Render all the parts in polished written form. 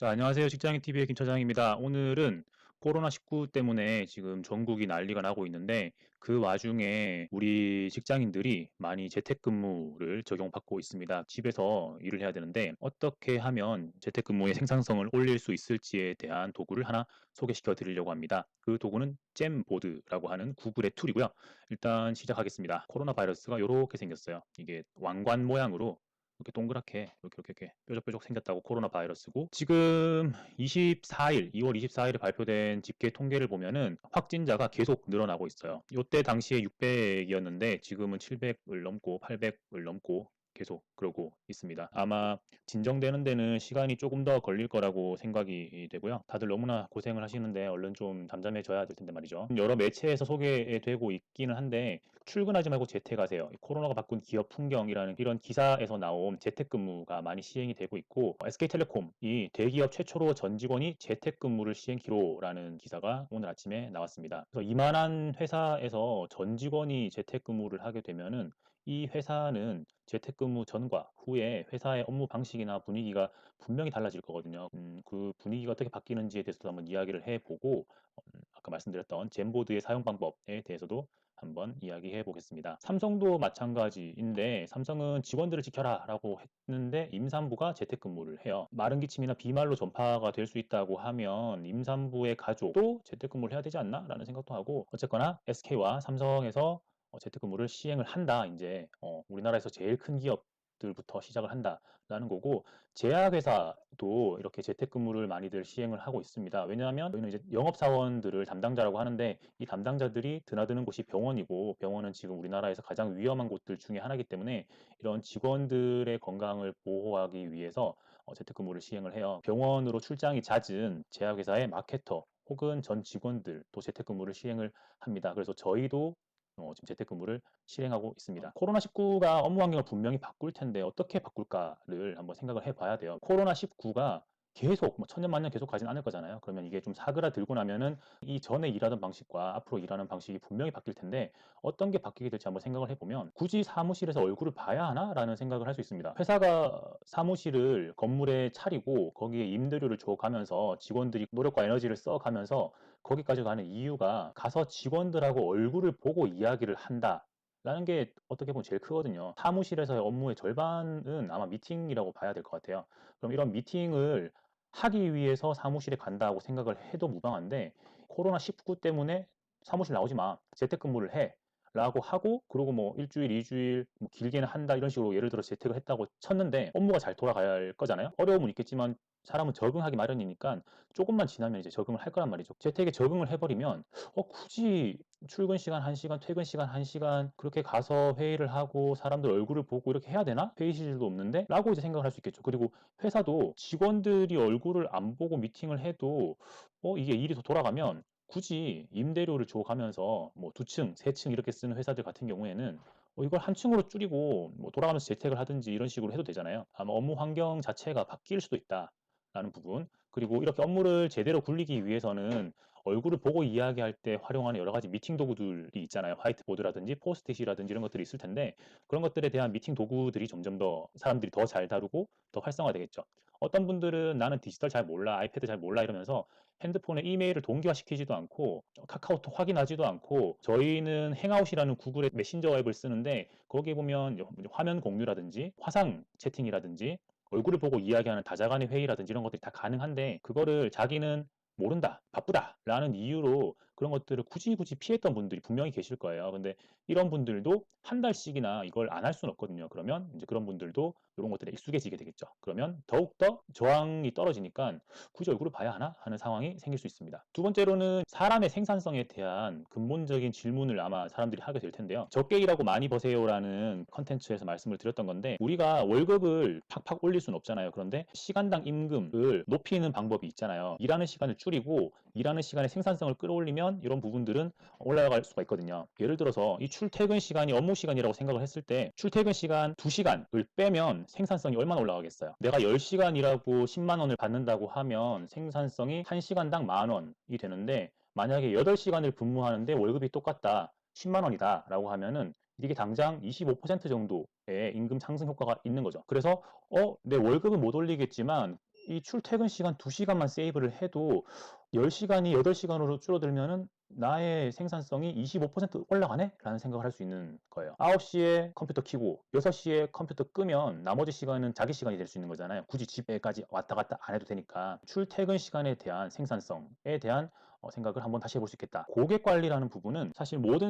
자, 안녕하세요. 직장인TV의 김 차장입니다. 오늘은 코로나19 때문에 지금 전국이 난리가 나고 있는데 그 와중에 우리 직장인들이 많이 재택근무를 적용받고 있습니다. 집에서 일을 해야 되는데 어떻게 하면 재택근무의 생산성을 올릴 수 있을지에 대한 도구를 하나 소개시켜 드리려고 합니다. 그 도구는 잼보드라고 하는 구글의 툴이고요. 일단 시작하겠습니다. 코로나 바이러스가 이렇게 생겼어요. 이게 왕관 모양으로 이렇게 동그랗게 이렇게 뾰족뾰족 생겼다고 코로나 바이러스고, 지금 2월 24일에 발표된 집계 통계를 보면은 확진자가 계속 늘어나고 있어요. 이때 당시에 600이었는데 지금은 700을 넘고 800을 넘고 계속 그러고 있습니다. 아마 진정되는 데는 시간이 조금 더 걸릴 거라고 생각이 되고요. 다들 너무나 고생을 하시는데 얼른 좀 잠잠해져야 될 텐데 말이죠. 여러 매체에서 소개되고 있기는 한데 출근하지 말고 재택하세요. 코로나가 바꾼 기업 풍경이라는 이런 기사에서 나온 재택근무가 많이 시행이 되고 있고, SK텔레콤이 대기업 최초로 전 직원이 재택근무를 시행키로라는 기사가 오늘 아침에 나왔습니다. 그래서 이만한 회사에서 전 직원이 재택근무를 하게 되면은 이 회사는 재택근무 전과 후에 회사의 업무 방식이나 분위기가 분명히 달라질 거거든요. 그 분위기가 어떻게 바뀌는지에 대해서도 한번 이야기를 해보고, 아까 말씀드렸던 젠보드의 사용 방법에 대해서도 한번 이야기해 보겠습니다. 삼성도 마찬가지인데 삼성은 직원들을 지켜라 라고 했는데 임산부가 재택근무를 해요. 마른 기침이나 비말로 전파가 될 수 있다고 하면 임산부의 가족도 재택근무를 해야 되지 않나? 라는 생각도 하고, 어쨌거나 SK와 삼성에서 재택근무를 시행을 한다. 이제 우리나라에서 제일 큰 기업들부터 시작을 한다라는 거고, 제약회사도 이렇게 재택근무를 많이들 시행을 하고 있습니다. 왜냐하면 저희는 이제 영업사원들을 담당자라고 하는데 이 담당자들이 드나드는 곳이 병원이고, 병원은 지금 우리나라에서 가장 위험한 곳들 중에 하나이기 때문에 이런 직원들의 건강을 보호하기 위해서 재택근무를 시행을 해요. 병원으로 출장이 잦은 제약회사의 마케터 혹은 전 직원들도 재택근무를 시행을 합니다. 그래서 저희도 지금 재택근무를 실행하고 있습니다. 코로나19가 업무 환경을 분명히 바꿀 텐데 어떻게 바꿀까를 한번 생각을 해봐야 돼요. 코로나19가 계속 천년만년 계속 가진 않을 거잖아요. 그러면 이게 좀 사그라들고 나면은 이 전에 일하던 방식과 앞으로 일하는 방식이 분명히 바뀔 텐데 어떤 게 바뀌게 될지 한번 생각을 해보면, 굳이 사무실에서 얼굴을 봐야 하나? 라는 생각을 할 수 있습니다. 회사가 사무실을 건물에 차리고 거기에 임대료를 줘가면서 직원들이 노력과 에너지를 써가면서 거기까지 가는 이유가 가서 직원들하고 얼굴을 보고 이야기를 한다 라는 게 어떻게 보면 제일 크거든요. 사무실에서의 업무의 절반은 아마 미팅이라고 봐야 될 것 같아요. 그럼 이런 미팅을 하기 위해서 사무실에 간다고 생각을 해도 무방한데, 코로나19 때문에 사무실 나오지 마, 재택근무를 해 라고 하고, 그리고 뭐 일주일, 이주일, 뭐 길게는 한 달 이런 식으로 예를 들어 재택을 했다고 쳤는데 업무가 잘 돌아가야 할 거잖아요. 어려움은 있겠지만 사람은 적응하기 마련이니까 조금만 지나면 이제 적응을 할 거란 말이죠. 재택에 적응을 해버리면 굳이 출근 시간 1시간, 퇴근 시간 1시간 그렇게 가서 회의를 하고 사람들 얼굴을 보고 이렇게 해야 되나? 회의실도 없는데? 라고 이제 생각을 할 수 있겠죠. 그리고 회사도 직원들이 얼굴을 안 보고 미팅을 해도 이게 일이 더 돌아가면 굳이 임대료를 줘가면서 뭐 2층, 3층 이렇게 쓰는 회사들 같은 경우에는 이걸 한 층으로 줄이고 뭐 돌아가면서 재택을 하든지 이런 식으로 해도 되잖아요. 아마 업무 환경 자체가 바뀔 수도 있다 라는 부분, 그리고 이렇게 업무를 제대로 굴리기 위해서는 얼굴을 보고 이야기할 때 활용하는 여러 가지 미팅 도구들이 있잖아요. 화이트보드라든지 포스트잇이라든지 이런 것들이 있을 텐데 그런 것들에 대한 미팅 도구들이 점점 더 사람들이 더 잘 다루고 더 활성화되겠죠. 어떤 분들은 나는 디지털 잘 몰라, 아이패드 잘 몰라 이러면서 핸드폰에 이메일을 동기화시키지도 않고 카카오톡 확인하지도 않고, 저희는 행아웃이라는 구글의 메신저 앱을 쓰는데 거기에 보면 화면 공유라든지 화상 채팅이라든지 얼굴을 보고 이야기하는 다자간의 회의라든지 이런 것들이 다 가능한데, 그거를 자기는 모른다, 바쁘다 라는 이유로 그런 것들을 굳이 피했던 분들이 분명히 계실 거예요. 근데 이런 분들도 한 달씩이나 이걸 안 할 수는 없거든요. 그러면 이제 그런 분들도 이런 것들에 익숙해지게 되겠죠. 그러면 더욱더 저항이 떨어지니까 굳이 얼굴을 봐야 하나 하는 상황이 생길 수 있습니다. 두 번째로는 사람의 생산성에 대한 근본적인 질문을 아마 사람들이 하게 될 텐데요. 적게 일하고 많이 버세요라는 컨텐츠에서 말씀을 드렸던 건데, 우리가 월급을 팍팍 올릴 수는 없잖아요. 그런데 시간당 임금을 높이는 방법이 있잖아요. 일하는 시간을 줄이고 일하는 시간의 생산성을 끌어올리면 이런 부분들은 올라갈 수가 있거든요. 예를 들어서 이 출퇴근 시간이 업무 시간이라고 생각을 했을 때 출퇴근 시간 2시간을 빼면 생산성이 얼마나 올라가겠어요. 내가 10시간 일하고 10만 원을 받는다고 하면 생산성이 1시간당 10,000원이 되는데, 만약에 8시간을 근무하는데 월급이 똑같다, 10만 원이다 라고 하면은 이게 당장 25% 정도의 임금 상승 효과가 있는 거죠. 그래서 내 월급은 못 올리겠지만 이 출퇴근 시간 2시간만 세이브를 해도 10시간이 8시간으로 줄어들면은 '나의 생산성이 25% 올라가네?' 라는 생각을 할 수 있는 거예요. 9시에 컴퓨터 켜고 6시에 컴퓨터 끄면 나머지 시간은 자기 시간이 될 수 있는 거잖아요. 굳이 집에까지 왔다 갔다 안 해도 되니까. 출퇴근 시간에 대한 생산성에 대한 생각을 한번 다시 해볼 수 있겠다. 고객 관리라는 부분은 사실 모든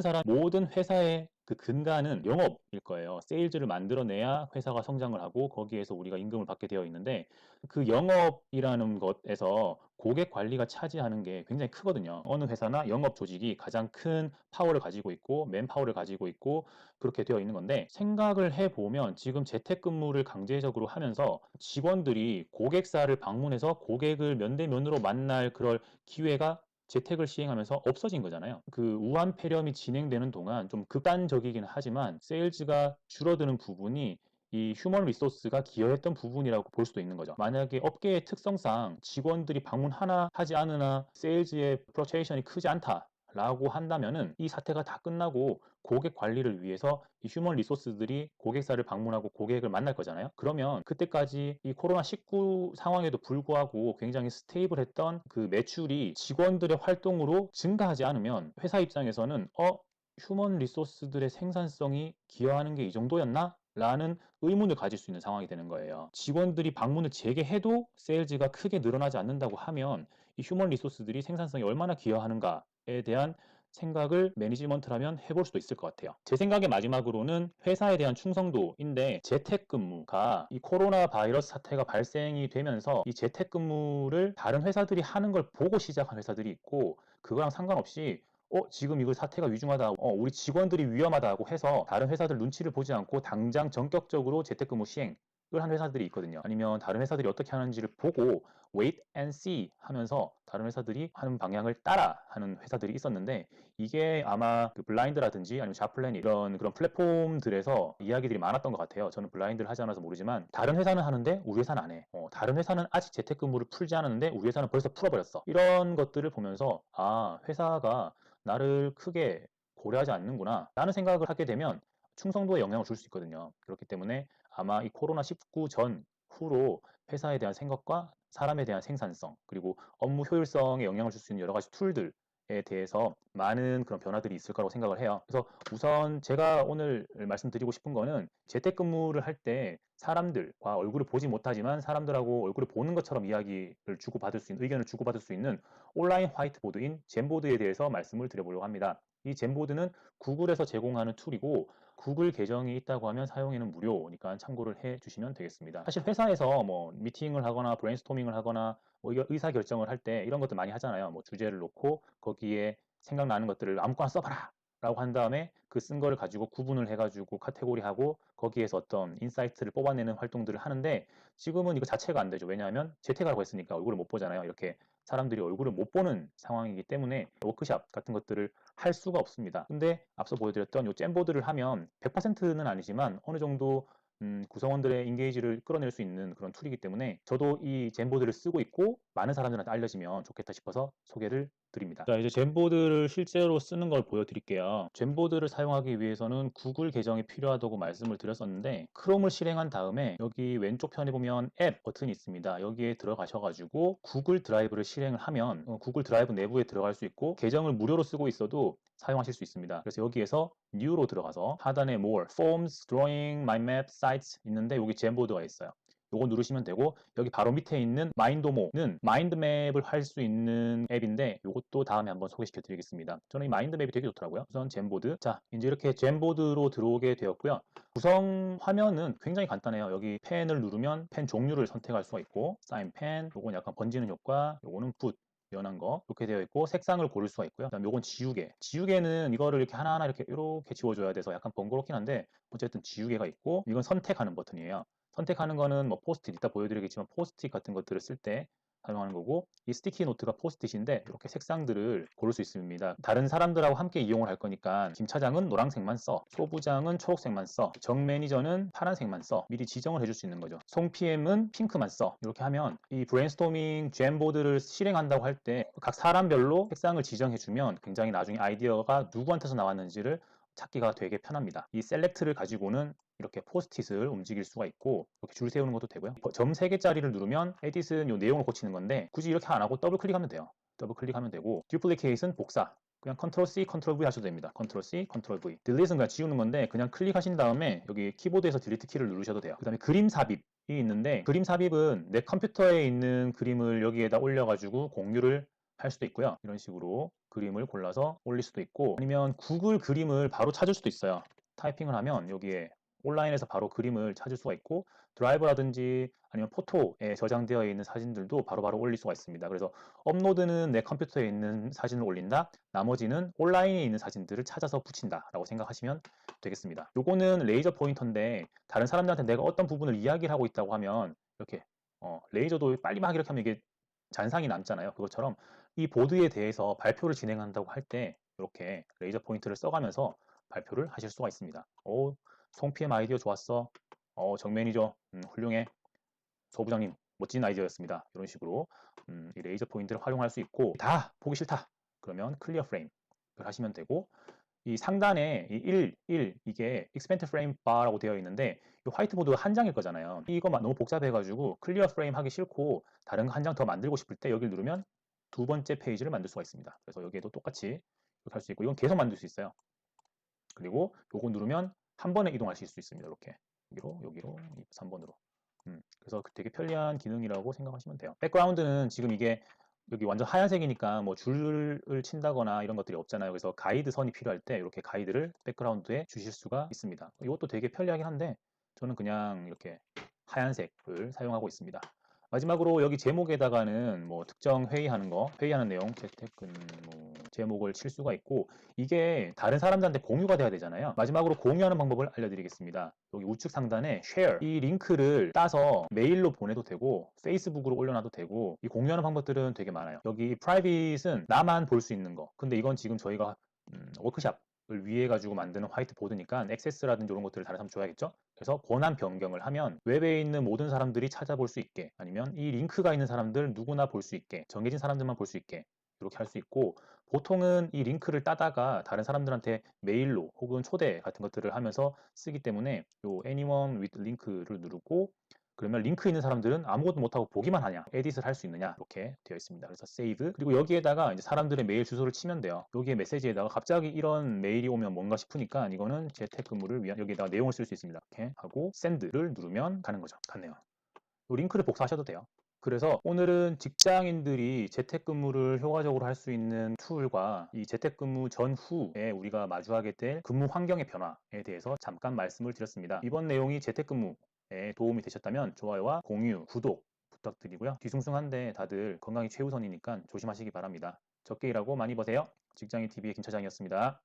회사의 그 근간은 영업일 거예요. 세일즈를 만들어내야 회사가 성장을 하고 거기에서 우리가 임금을 받게 되어 있는데 그 영업이라는 것에서 고객 관리가 차지하는 게 굉장히 크거든요. 어느 회사나 영업 조직이 가장 큰 파워를 가지고 있고 맨파워를 가지고 있고 그렇게 되어 있는 건데 생각을 해보면 지금 재택근무를 강제적으로 하면서 직원들이 고객사를 방문해서 고객을 면대면으로 만날 그럴 기회가 재택을 시행하면서 없어진 거잖아요. 그 우한 폐렴이 진행되는 동안 좀 극단적이긴 하지만 세일즈가 줄어드는 부분이 이 휴먼 리소스가 기여했던 부분이라고 볼 수도 있는 거죠. 만약에 업계의 특성상 직원들이 방문 하나 하지 않으나 세일즈의 플러체이션이 크지 않다. 라고 한다면은 이 사태가 다 끝나고 고객 관리를 위해서 이 휴먼 리소스들이 고객사를 방문하고 고객을 만날 거잖아요. 그러면 그때까지 이 코로나19 상황에도 불구하고 굉장히 스테이블했던 그 매출이 직원들의 활동으로 증가하지 않으면 회사 입장에서는 휴먼 리소스들의 생산성이 기여하는 게 이 정도였나? 라는 의문을 가질 수 있는 상황이 되는 거예요. 직원들이 방문을 재개해도 세일즈가 크게 늘어나지 않는다고 하면 이 휴먼 리소스들이 생산성에 얼마나 기여하는가에 대한 생각을 매니지먼트라면 해볼 수도 있을 것 같아요. 제 생각의 마지막으로는 회사에 대한 충성도인데 재택근무가 이 코로나 바이러스 사태가 발생이 되면서 이 재택근무를 다른 회사들이 하는 걸 보고 시작한 회사들이 있고 그거랑 상관없이 지금 이거 사태가 위중하다. 우리 직원들이 위험하다고 해서 다른 회사들 눈치를 보지 않고 당장 전격적으로 재택근무 시행을 한 회사들이 있거든요. 아니면 다른 회사들이 어떻게 하는지를 보고 wait and see 하면서 다른 회사들이 하는 방향을 따라 하는 회사들이 있었는데 이게 아마 그 블라인드라든지 아니면 자플랜 이런 그런 플랫폼들에서 이야기들이 많았던 것 같아요. 저는 블라인드를 하지 않아서 모르지만 다른 회사는 하는데 우리 회사는 안 해. 다른 회사는 아직 재택근무를 풀지 않았는데 우리 회사는 벌써 풀어버렸어. 이런 것들을 보면서 회사가 나를 크게 고려하지 않는구나 라는 생각을 하게 되면 충성도에 영향을 줄 수 있거든요. 그렇기 때문에 아마 이 코로나19 전 후로 회사에 대한 생각과 사람에 대한 생산성 그리고 업무 효율성에 영향을 줄 수 있는 여러 가지 툴들에 대해서 많은 그런 변화들이 있을 거라고 생각을 해요. 그래서 우선 제가 오늘 말씀드리고 싶은 거는 재택근무를 할 때 사람들과 얼굴을 보지 못하지만 사람들하고 얼굴을 보는 것처럼 이야기를 주고받을 수 있는 의견을 주고받을 수 있는 온라인 화이트보드인 젠보드에 대해서 말씀을 드려보려고 합니다. 이 젠보드는 구글에서 제공하는 툴이고 구글 계정이 있다고 하면 사용에는 무료니까 참고를 해 주시면 되겠습니다. 사실 회사에서 뭐 미팅을 하거나 브레인스토밍을 하거나 뭐 의사결정을 할 때 이런 것들 많이 하잖아요. 뭐 주제를 놓고 거기에 생각나는 것들을 아무거나 써봐라 라고 한 다음에 그 쓴 거를 가지고 구분을 해가지고 카테고리하고 거기에서 어떤 인사이트를 뽑아내는 활동들을 하는데 지금은 이거 자체가 안 되죠. 왜냐하면 재택하라고 했으니까 얼굴을 못 보잖아요. 이렇게 사람들이 얼굴을 못 보는 상황이기 때문에 워크샵 같은 것들을 할 수가 없습니다. 근데 앞서 보여드렸던 이 잼보드를 하면 100%는 아니지만 어느 정도 구성원들의 인게이지를 끌어낼 수 있는 그런 툴이기 때문에 저도 이 젠보드를 쓰고 있고 많은 사람들한테 알려지면 좋겠다 싶어서 소개를 드립니다. 자, 이제 젠보드를 실제로 쓰는 걸 보여드릴게요. 젠보드를 사용하기 위해서는 구글 계정이 필요하다고 말씀을 드렸었는데 크롬을 실행한 다음에 여기 왼쪽 편에 보면 앱 버튼이 있습니다. 여기에 들어가셔가지고 구글 드라이브를 실행을 하면 구글 드라이브 내부에 들어갈 수 있고 계정을 무료로 쓰고 있어도 사용하실 수 있습니다. 그래서 여기에서 New로 들어가서 하단에 More, Forms, Drawing, Mind Map, Sites 있는데 여기 젠보드가 있어요. 요거 누르시면 되고 여기 바로 밑에 있는 마인도모는 마인드맵을 할 수 있는 앱인데 요것도 다음에 한번 소개시켜 드리겠습니다. 저는 이 마인드맵이 되게 좋더라고요. 우선 젠보드. 자, 이제 이렇게 젠보드로 들어오게 되었고요. 구성 화면은 굉장히 간단해요. 여기 펜을 누르면 펜 종류를 선택할 수가 있고 사인 펜, 요건 약간 번지는 효과, 요거는 붓 연한 거 이렇게 되어 있고 색상을 고를 수가 있고요. 그다음 요건 지우개. 지우개는 이거를 이렇게 하나하나 이렇게 지워줘야 돼서 약간 번거롭긴 한데 어쨌든 지우개가 있고 이건 선택하는 버튼이에요. 선택하는 거는 뭐 포스트잇 이따 보여드리겠지만 포스트잇 같은 것들을 쓸 때 사용하는 거고 이 스티키 노트가 포스트잇인데 이렇게 색상들을 고를 수 있습니다. 다른 사람들하고 함께 이용을 할 거니까 김 차장은 노란색만 써, 소 부장은 초록색만 써, 정 매니저는 파란색만 써 미리 지정을 해줄 수 있는 거죠. 송 PM은 핑크만 써 이렇게 하면 이 브레인스토밍 잼보드를 실행한다고 할 때 각 사람별로 색상을 지정해주면 굉장히 나중에 아이디어가 누구한테서 나왔는지를 찾기가 되게 편합니다. 이 셀렉트를 가지고는 이렇게 포스트잇을 움직일 수가 있고 이렇게 줄 세우는 것도 되고요. 점 3개짜리를 누르면 에딧은 요 내용을 고치는 건데 굳이 이렇게 안 하고 더블 클릭하면 돼요. 더블 클릭하면 되고 듀플리케이트는 복사. 그냥 컨트롤 C, 컨트롤 V 하셔도 됩니다. 컨트롤 C, 컨트롤 V. 딜리트는 그냥 지우는 건데 그냥 클릭하신 다음에 여기 키보드에서 딜리트 키를 누르셔도 돼요. 그 다음에 그림 삽입이 있는데 그림 삽입은 내 컴퓨터에 있는 그림을 여기에다 올려가지고 공유를 할 수도 있고요. 이런 식으로 그림을 골라서 올릴 수도 있고 아니면 구글 그림을 바로 찾을 수도 있어요. 타이핑을 하면 여기에 온라인에서 바로 그림을 찾을 수가 있고 드라이브라든지 아니면 포토에 저장되어 있는 사진들도 바로바로 올릴 수가 있습니다. 그래서 업로드는 내 컴퓨터에 있는 사진을 올린다. 나머지는 온라인에 있는 사진들을 찾아서 붙인다 라고 생각하시면 되겠습니다. 요거는 레이저 포인터인데 다른 사람들한테 내가 어떤 부분을 이야기를 하고 있다고 하면 이렇게 레이저도 빨리 막 이렇게 하면 이게 잔상이 남잖아요. 그것처럼 이 보드에 대해서 발표를 진행한다고 할 때 이렇게 레이저 포인트를 써가면서 발표를 하실 수가 있습니다. 송 PM 아이디어 좋았어. 정매니저 훌륭해. 소 부장님 멋진 아이디어였습니다. 이런 식으로 이 레이저 포인트를 활용할 수 있고 다 보기 싫다. 그러면 클리어 프레임을 하시면 되고 이 상단에 이 1 이게 expand frame bar라고 되어 있는데 이 화이트보드가 한 장일 거잖아요. 이거 너무 복잡해가지고 클리어 프레임 하기 싫고 다른 거 한 장 더 만들고 싶을 때 여기를 누르면 두 번째 페이지를 만들 수가 있습니다. 그래서 여기에도 똑같이 이렇게 할 수 있고 이건 계속 만들 수 있어요. 그리고 요거 누르면 한 번에 이동하실 수 있습니다. 이렇게 여기로 3번으로. 그래서 되게 편리한 기능이라고 생각하시면 돼요. 백그라운드는 지금 이게 여기 완전 하얀색이니까 뭐 줄을 친다거나 이런 것들이 없잖아요. 그래서 가이드 선이 필요할 때 이렇게 가이드를 백그라운드에 주실 수가 있습니다. 이것도 되게 편리하긴 한데 저는 그냥 이렇게 하얀색을 사용하고 있습니다. 마지막으로 여기 제목에다가는 뭐 특정 회의하는 거, 회의하는 내용, 재택근무 제목을 칠 수가 있고 이게 다른 사람들한테 공유가 돼야 되잖아요. 마지막으로 공유하는 방법을 알려드리겠습니다. 여기 우측 상단에 share 이 링크를 따서 메일로 보내도 되고 페이스북으로 올려놔도 되고 이 공유하는 방법들은 되게 많아요. 여기 private은 나만 볼 수 있는 거. 근데 이건 지금 저희가 워크샵 을 위해 가지고 만드는 화이트보드니까 액세스라든지 이런 것들을 다른 사람 줘야겠죠. 그래서 권한 변경을 하면 웹에 있는 모든 사람들이 찾아볼 수 있게 아니면 이 링크가 있는 사람들 누구나 볼 수 있게 정해진 사람들만 볼 수 있게 이렇게 할 수 있고 보통은 이 링크를 따다가 다른 사람들한테 메일로 혹은 초대 같은 것들을 하면서 쓰기 때문에 요 anyone with link를 누르고 그러면 링크 있는 사람들은 아무것도 못하고 보기만 하냐 에딧을 할 수 있느냐 이렇게 되어 있습니다. 그래서 save 그리고 여기에다가 이제 사람들의 메일 주소를 치면 돼요. 여기에 메시지에다가 갑자기 이런 메일이 오면 뭔가 싶으니까 이거는 재택근무를 위한 여기에다가 내용을 쓸 수 있습니다. 이렇게 하고 send를 누르면 가는 거죠. 갔네요. 요 링크를 복사하셔도 돼요. 그래서 오늘은 직장인들이 재택근무를 효과적으로 할 수 있는 툴과 이 재택근무 전후에 우리가 마주하게 될 근무 환경의 변화에 대해서 잠깐 말씀을 드렸습니다. 이번 내용이 재택근무에 도움이 되셨다면 좋아요와 공유, 구독 부탁드리고요. 뒤숭숭한데 다들 건강이 최우선이니까 조심하시기 바랍니다. 적게 일하고 많이 버세요. 직장인TV의 김 차장이었습니다.